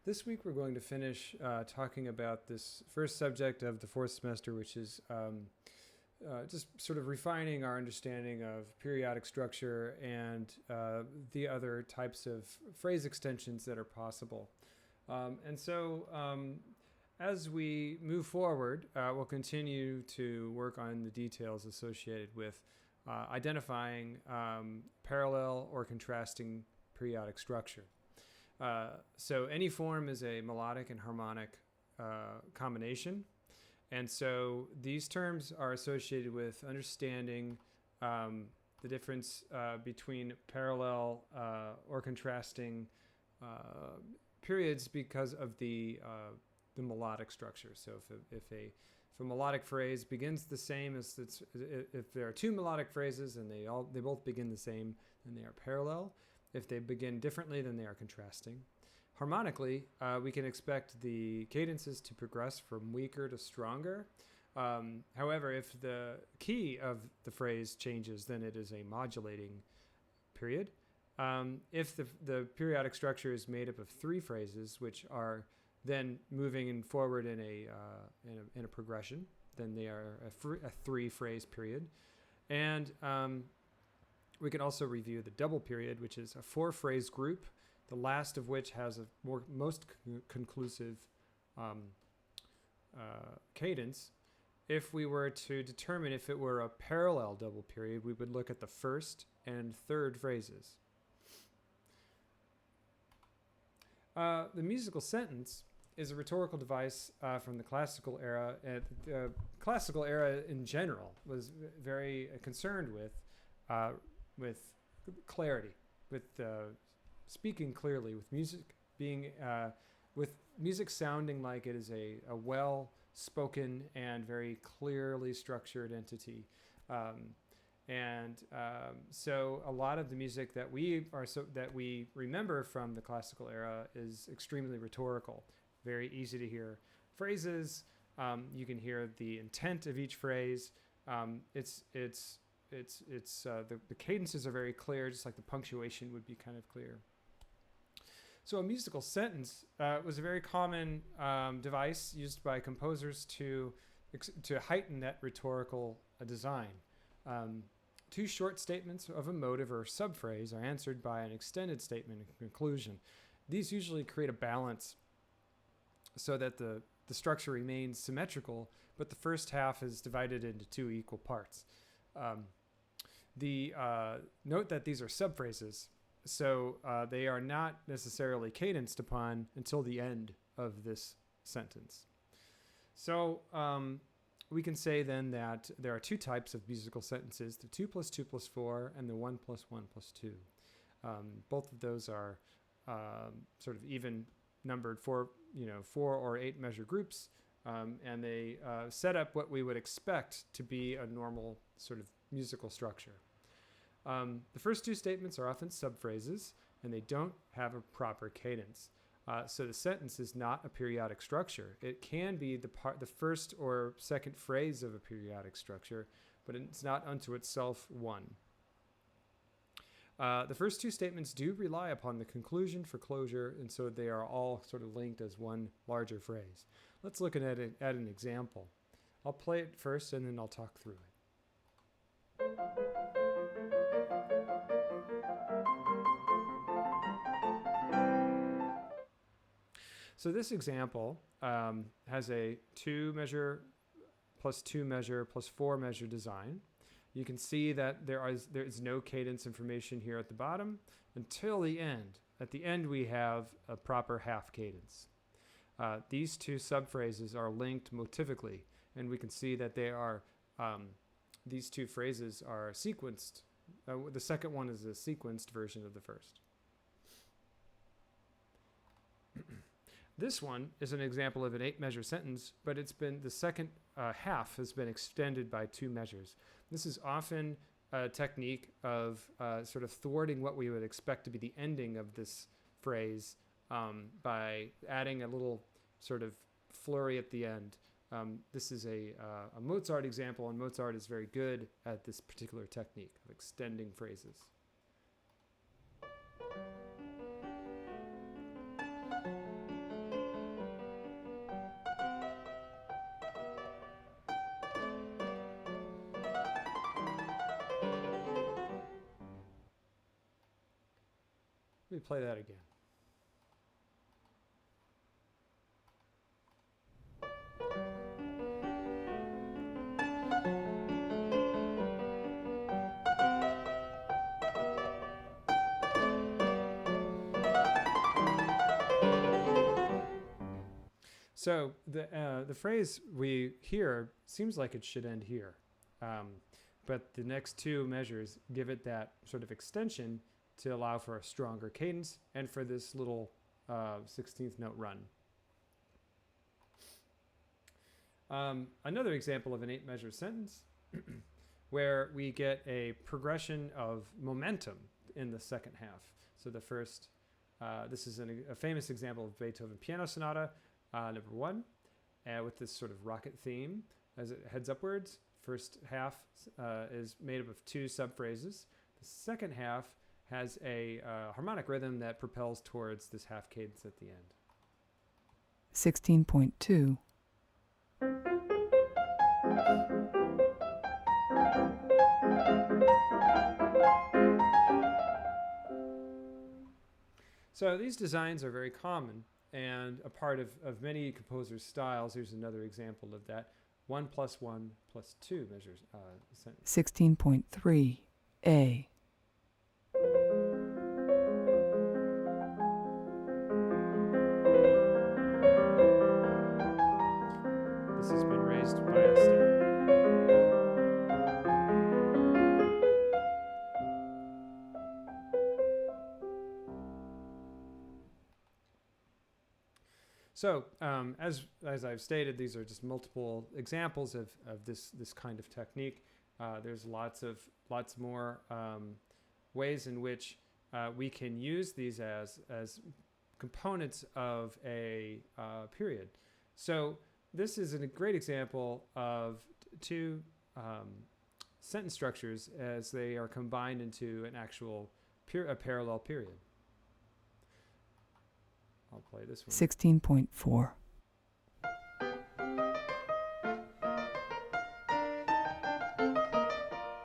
This week we're going to finish talking about this first subject of the fourth semester, which is just sort of refining our understanding of periodic structure and the other types of phrase extensions that are possible. As we move forward, we'll continue to work on the details associated with identifying parallel or contrasting periodic structure. So any form is a melodic and harmonic combination. And so these terms are associated with understanding the difference between parallel or contrasting periods because of the melodic structure. So if a melodic phrase begins the same as if there are two melodic phrases and they both begin the same, then they are parallel. If they begin differently, then they are contrasting. Harmonically, we can expect the cadences to progress from weaker to stronger. However, if the key of the phrase changes, then it is a modulating period. If the periodic structure is made up of three phrases, which are then moving forward in a progression, then they are a three-phrase period. And we can also review the double period, which is a four-phrase group, the last of which has a most conclusive cadence. If we were to determine if it were a parallel double period, we would look at the first and third phrases. The musical sentence is a rhetorical device from the classical era. The classical era in general was very concerned with clarity, with speaking clearly, with music being, with music sounding like it is a well-spoken and very clearly structured entity. So a lot of the music that we remember from the classical era is extremely rhetorical, very easy to hear phrases. You can hear the intent of each phrase. The cadences are very clear, just like the punctuation would be kind of clear. So a musical sentence was a very common device used by composers to heighten that rhetorical design. Two short statements of a motive or subphrase are answered by an extended statement in conclusion. These usually create a balance so that the structure remains symmetrical, but the first half is divided into two equal parts. Note that these are subphrases, so they are not necessarily cadenced upon until the end of this sentence. So we can say then that there are two types of musical sentences, the 2 + 2 + 4 and the 1 + 1 + 2. Both of those are sort of even numbered 4 or 8 measure groups, and they set up what we would expect to be a normal sort of musical structure. The first two statements are often subphrases, and they don't have a proper cadence. So the sentence is not a periodic structure. It can be the first or second phrase of a periodic structure, but it's not unto itself one. The first two statements do rely upon the conclusion for closure, and so they are all sort of linked as one larger phrase. Let's look at an example. I'll play it first, and then I'll talk through it. So this example has a 2 measure plus 2 measure plus 4 measure design. You can see that there is no cadence information here at the bottom until the end. At the end, we have a proper half cadence. These two subphrases are linked motivically, and we can see that they are these two phrases are sequenced. The second one is a sequenced version of the first. This one is an example of an 8-measure sentence, but the second half has been extended by 2 measures. This is often a technique of sort of thwarting what we would expect to be the ending of this phrase by adding a little sort of flurry at the end. This is a Mozart example, and Mozart is very good at this particular technique of extending phrases. play that again. So the phrase we hear seems like it should end here, but the next two measures give it that sort of extension to allow for a stronger cadence and for this little 16th note run. Another example of an 8-measure sentence where we get a progression of momentum in the second half. So the first, this is a famous example of Beethoven Piano Sonata, number 1, with this sort of rocket theme as it heads upwards. First half is made up of 2 subphrases. The second half has a harmonic rhythm that propels towards this half cadence at the end. 16.2. So these designs are very common and a part of many composers' styles. Here's another example of that. 1 + 1 + 2 measures. 16.3 A. This has been raised by a step. So as I've stated, these are just multiple examples of this kind of technique. There's lots more ways in which we can use these as components of a period. So this is a great example of 2 sentence structures as they are combined into an actual a parallel period. I'll play this one. 16.4.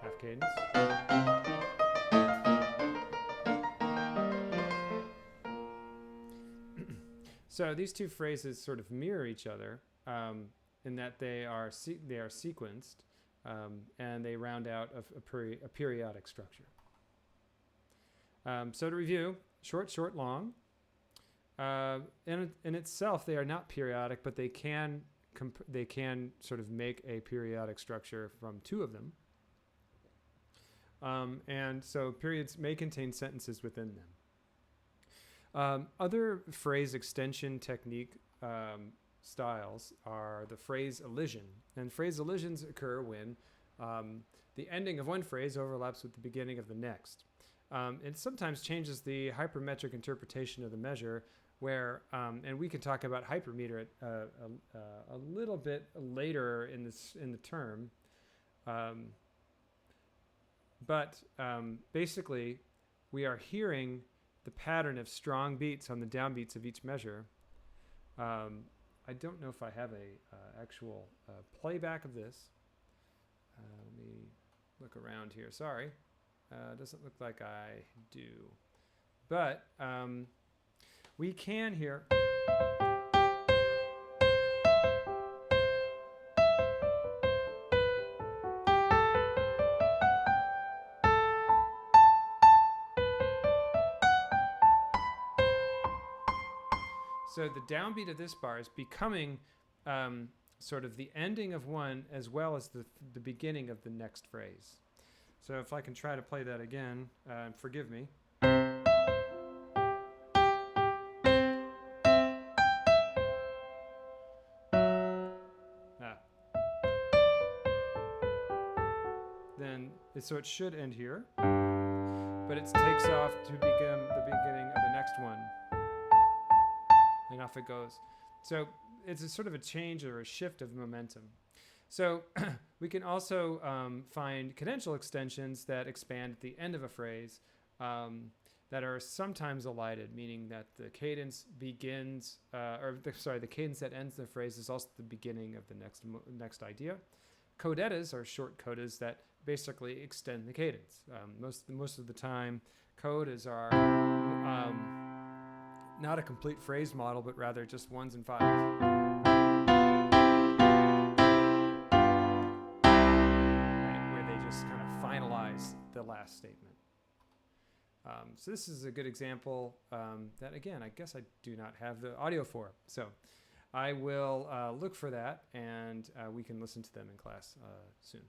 Half cadence. So these 2 phrases sort of mirror each other in that they are sequenced and they round out a periodic structure. So to review, short, short, long. In itself, they are not periodic, but they can sort of make a periodic structure from 2 of them. And so periods may contain sentences within them. Other phrase extension technique styles are the phrase elision. And phrase elisions occur when the ending of one phrase overlaps with the beginning of the next. It sometimes changes the hypermetric interpretation of the measure, where and we can talk about hypermeter a little bit later in the term, but basically we are hearing the pattern of strong beats on the downbeats of each measure. I don't know if I have a actual playback of this. Let me look around here. Sorry, doesn't look like I do, but we can hear. So the downbeat of this bar is becoming sort of the ending of one as well as the beginning of the next phrase. So if I can try to play that again, forgive me. So it should end here, but it takes off to begin the beginning of the next one, and off it goes. So it's a sort of a change or a shift of momentum. So we can also find cadential extensions that expand at the end of a phrase that are sometimes elided, meaning that the cadence begins, the cadence that ends the phrase is also the beginning of the next idea. Codetas are short codas that basically extend the cadence. Most of the time, codas are not a complete phrase model, but rather just ones and fives, right, where they just kind of finalize the last statement. So this is a good example that, again, I guess I do not have the audio for. So I will look for that, and we can listen to them in class soon.